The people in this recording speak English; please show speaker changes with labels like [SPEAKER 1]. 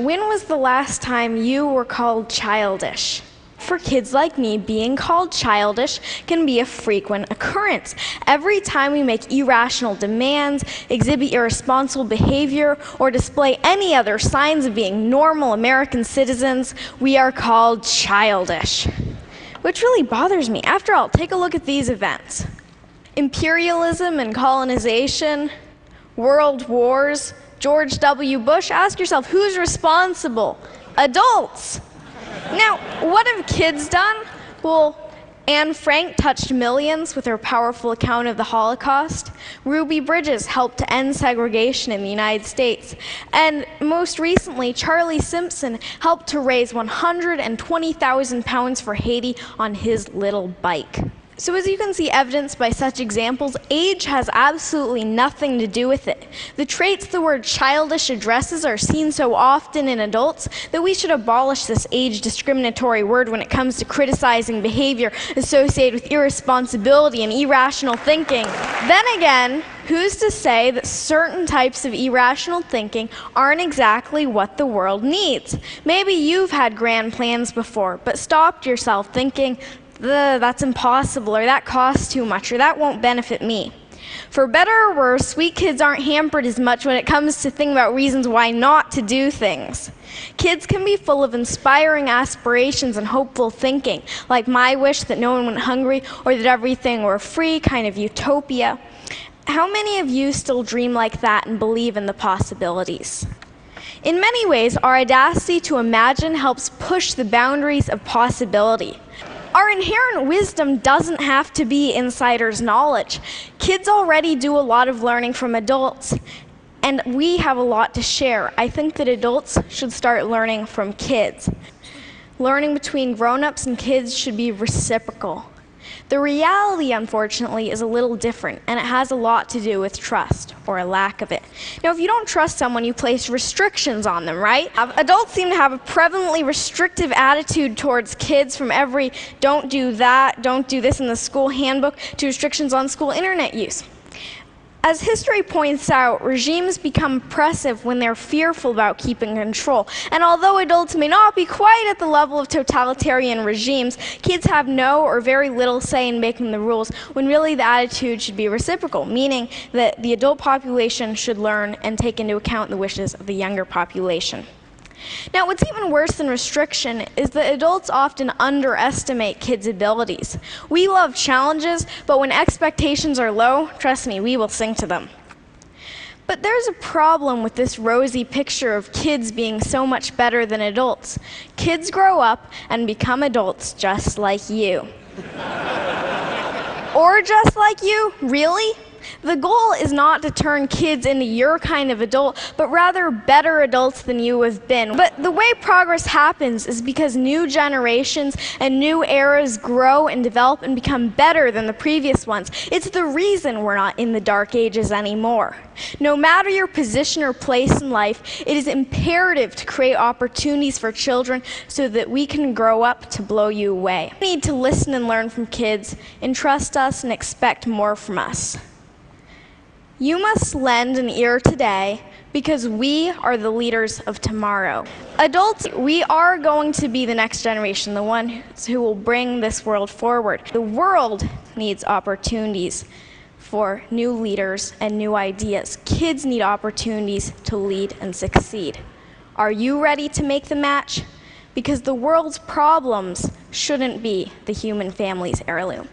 [SPEAKER 1] When was the last time you were called childish? For kids like me, being called childish can be a frequent occurrence. Every time we make irrational demands, exhibit irresponsible behavior, or display any other signs of being normal American citizens, we are called childish. Which really bothers me. After all, take a look at these events. Imperialism and colonization, world wars, George W. Bush. Ask yourself, who's responsible? Adults. Now, what have kids done? Well, Anne Frank touched millions with her powerful account of the Holocaust. Ruby Bridges helped to end segregation in the United States. And most recently, Charlie Simpson helped to raise 120,000 pounds for Haiti on his little bike. So as you can see evidenced by such examples, age has absolutely nothing to do with it. The traits the word childish addresses are seen so often in adults that we should abolish this age discriminatory word when it comes to criticizing behavior associated with irresponsibility and irrational thinking. Then again, who's to say that certain types of irrational thinking aren't exactly what the world needs? Maybe you've had grand plans before, but stopped yourself thinking, that's impossible, or that costs too much, or that won't benefit me. For better or worse, sweet kids aren't hampered as much when it comes to thinking about reasons why not to do things. Kids can be full of inspiring aspirations and hopeful thinking, like my wish that no one went hungry or that everything were free, kind of utopia. How many of you still dream like that and believe in the possibilities? In many ways, our audacity to imagine helps push the boundaries of possibility. Our inherent wisdom doesn't have to be insider's knowledge. Kids already do a lot of learning from adults, and we have a lot to share. I think that adults should start learning from kids. Learning between grown-ups and kids should be reciprocal. The reality, unfortunately, is a little different, and it has a lot to do with trust, or a lack of it. Now, if you don't trust someone, you place restrictions on them, right? Adults seem to have a prevalently restrictive attitude towards kids, from every don't do that, don't do this in the school handbook, to restrictions on school internet use. As history points out, regimes become oppressive when they're fearful about keeping control. And although adults may not be quite at the level of totalitarian regimes, kids have no or very little say in making the rules, when really the attitude should be reciprocal, meaning that the adult population should learn and take into account the wishes of the younger population. Now, what's even worse than restriction is that adults often underestimate kids' abilities. We love challenges, but when expectations are low, trust me, we will sing to them. But there's a problem with this rosy picture of kids being so much better than adults. Kids grow up and become adults just like you. Or just like you? Really? The goal is not to turn kids into your kind of adult, but rather better adults than you have been. But the way progress happens is because new generations and new eras grow and develop and become better than the previous ones. It's the reason we're not in the dark ages anymore. No matter your position or place in life, it is imperative to create opportunities for children so that we can grow up to blow you away. We need to listen and learn from kids, entrust us, and expect more from us. You must lend an ear today because we are the leaders of tomorrow. Adults, we are going to be the next generation, the ones who will bring this world forward. The world needs opportunities for new leaders and new ideas. Kids need opportunities to lead and succeed. Are you ready to make the match? Because the world's problems shouldn't be the human family's heirloom.